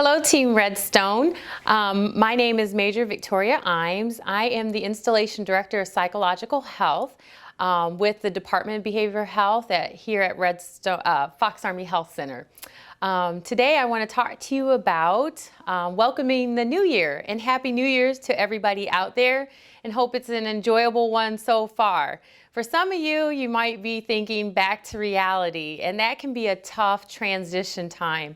Hello, Team Redstone. My name is MAJ Victoria Ijames. I am the Installation Director of Psychological Health with the Department of Behavioral Health here at Redstone, Fox Army Health Center. Today I want to talk to you about welcoming the new year, and Happy New Year's to everybody out there, and hope it's an enjoyable one so far. For some of you, you might be thinking back to reality, and that can be a tough transition time.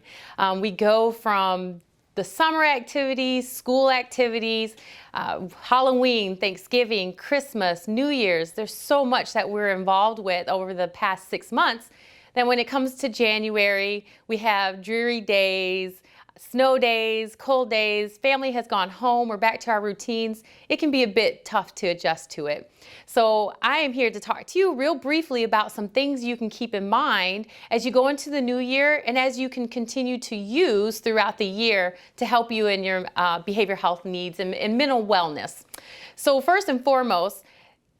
We go from the summer activities, school activities, Halloween, Thanksgiving, Christmas, New Year's. There's so much that we're involved with over the past 6 months. Then when it comes to January, we have dreary days, snow days, cold days, family has gone home, we're back to our routines. It can be a bit tough to adjust to it. So I am here to talk to you real briefly about some things you can keep in mind as you go into the new year and as you can continue to use throughout the year to help you in your behavioral health needs and mental wellness. So first and foremost,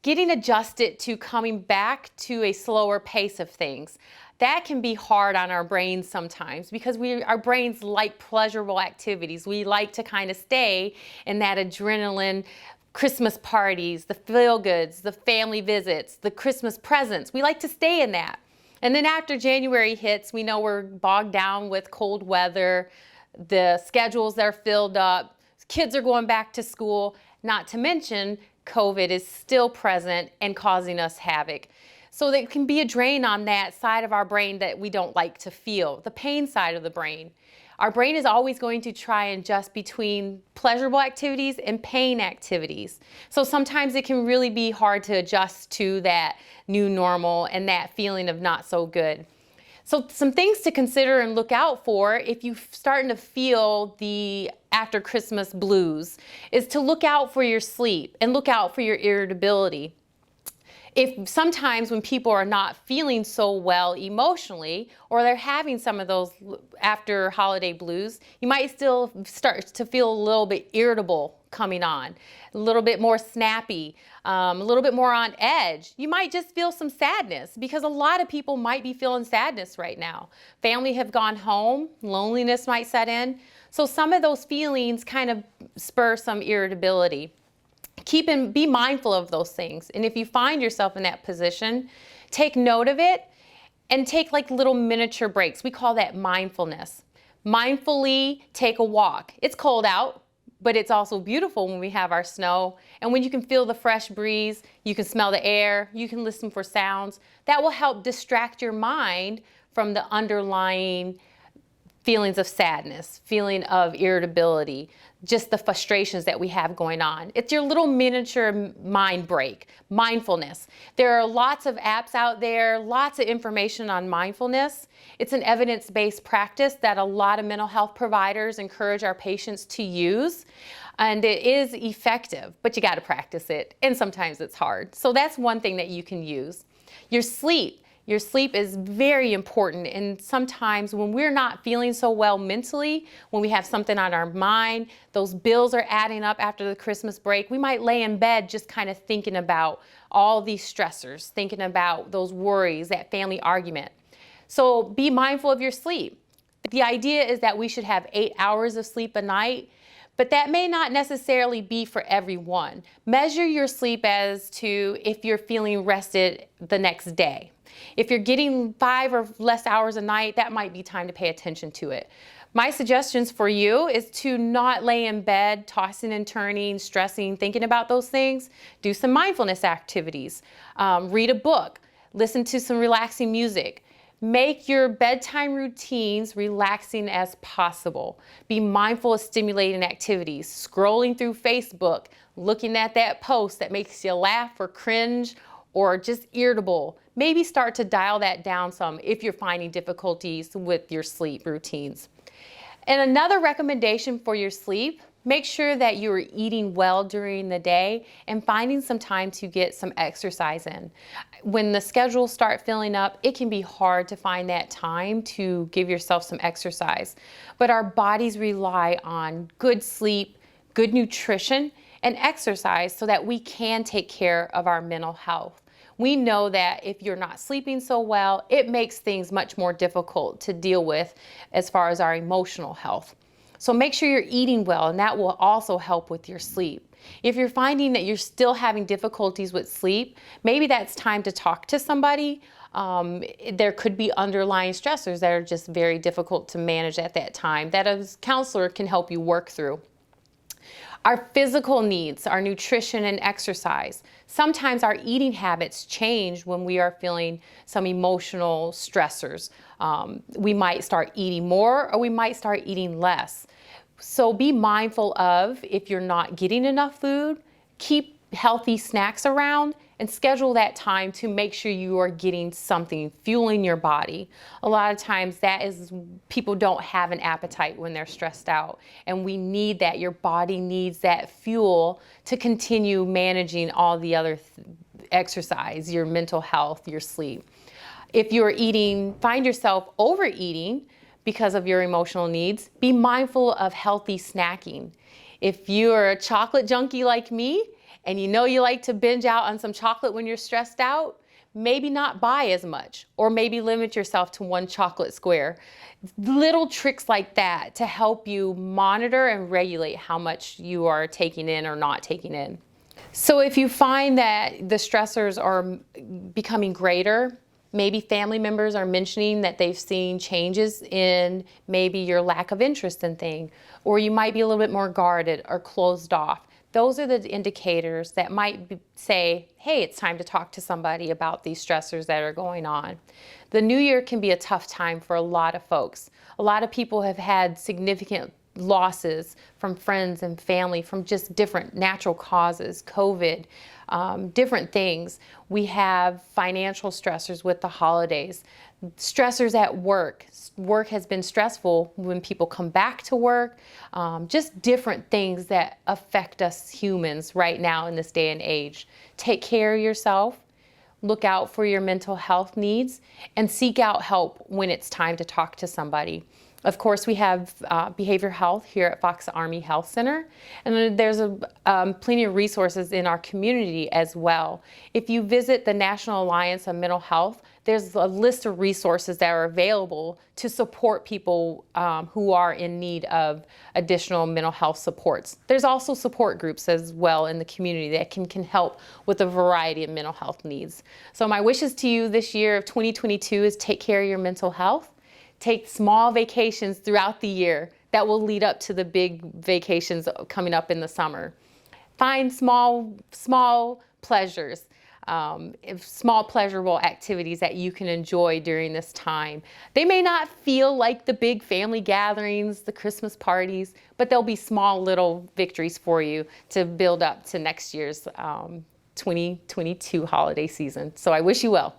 getting adjusted to coming back to a slower pace of things. That can be hard on our brains sometimes because our brains like pleasurable activities. We like to kind of stay in that adrenaline, Christmas parties, the feel-goods, the family visits, the Christmas presents. We like to stay in that. And then after January hits, we know we're bogged down with cold weather, the schedules that are filled up, kids are going back to school, not to mention COVID is still present and causing us havoc. So there can be a drain on that side of our brain that we don't like to feel, the pain side of the brain. Our brain is always going to try and adjust between pleasurable activities and pain activities. So sometimes it can really be hard to adjust to that new normal and that feeling of not so good. So some things to consider and look out for if you're starting to feel the after Christmas blues is to look out for your sleep and look out for your irritability. If sometimes when people are not feeling so well emotionally, or they're having some of those after holiday blues, you might still start to feel a little bit irritable coming on, a little bit more snappy, a little bit more on edge. You might just feel some sadness because a lot of people might be feeling sadness right now. Family have gone home, loneliness might set in. So some of those feelings kind of spur some irritability. Be mindful of those things. And if you find yourself in that position, take note of it and take like little miniature breaks. We call that mindfulness. Mindfully take a walk. It's cold out, but it's also beautiful when we have our snow. And when you can feel the fresh breeze, you can smell the air, you can listen for sounds. That will help distract your mind from the underlying feelings of sadness, feeling of irritability, just the frustrations that we have going on. It's your little miniature mind break, mindfulness. There are lots of apps out there, lots of information on mindfulness. It's an evidence-based practice that a lot of mental health providers encourage our patients to use. And it is effective, but you got to practice it. And sometimes it's hard. So that's one thing that you can use. Your sleep. Your sleep is very important, and sometimes when we're not feeling so well mentally, when we have something on our mind, those bills are adding up after the Christmas break, we might lay in bed just kind of thinking about all these stressors, thinking about those worries, that family argument. So be mindful of your sleep. The idea is that we should have 8 hours of sleep a night, but that may not necessarily be for everyone. Measure your sleep as to if you're feeling rested the next day. If you're getting 5 or less hours a night, that might be time to pay attention to it. My suggestions for you is to not lay in bed, tossing and turning, stressing, thinking about those things. Do some mindfulness activities. Read a book. Listen to some relaxing music. Make your bedtime routines relaxing as possible. Be mindful of stimulating activities. Scrolling through Facebook, looking at that post that makes you laugh or cringe or just irritable. Maybe start to dial that down some if you're finding difficulties with your sleep routines. And another recommendation for your sleep, make sure that you're eating well during the day and finding some time to get some exercise in. When the schedules start filling up, it can be hard to find that time to give yourself some exercise. But our bodies rely on good sleep, good nutrition, and exercise so that we can take care of our mental health. We know that if you're not sleeping so well, it makes things much more difficult to deal with as far as our emotional health. So make sure you're eating well, and that will also help with your sleep. If you're finding that you're still having difficulties with sleep, maybe that's time to talk to somebody. There could be underlying stressors that are just very difficult to manage at that time that a counselor can help you work through. Our physical needs, our nutrition and exercise. Sometimes our eating habits change when we are feeling some emotional stressors. We might start eating more, or we might start eating less. So be mindful of, if you're not getting enough food, keep healthy snacks around and schedule that time to make sure you are getting something fueling your body. A lot of times that is, people don't have an appetite when they're stressed out, and we need that. Your body needs that fuel to continue managing all the other exercise, your mental health, your sleep. If you're find yourself overeating because of your emotional needs, be mindful of healthy snacking. If you're a chocolate junkie like me, and you know you like to binge out on some chocolate when you're stressed out, maybe not buy as much, or maybe limit yourself to one chocolate square. Little tricks like that to help you monitor and regulate how much you are taking in or not taking in. So if you find that the stressors are becoming greater, maybe family members are mentioning that they've seen changes in maybe your lack of interest in things, or you might be a little bit more guarded or closed off. Those are the indicators that might say, hey, it's time to talk to somebody about these stressors that are going on. The new year can be a tough time for a lot of folks. A lot of people have had significant losses from friends and family from just different natural causes, COVID, different things. We have financial stressors with the holidays, stressors at work. Work has been stressful when people come back to work, just different things that affect us humans right now in this day and age. Take care of yourself, look out for your mental health needs, and seek out help when it's time to talk to somebody. Of course, we have behavioral health here at Fox Army Health Center, and there's plenty of resources in our community as well. If you visit the National Alliance of Mental Health, there's a list of resources that are available to support people who are in need of additional mental health supports. There's also support groups as well in the community that can help with a variety of mental health needs. So my wishes to you this year of 2022 is take care of your mental health. Take small vacations throughout the year that will lead up to the big vacations coming up in the summer. Find small pleasures, small pleasurable activities that you can enjoy during this time. They may not feel like the big family gatherings, the Christmas parties, but they'll be small little victories for you to build up to next year's 2022 holiday season. So I wish you well.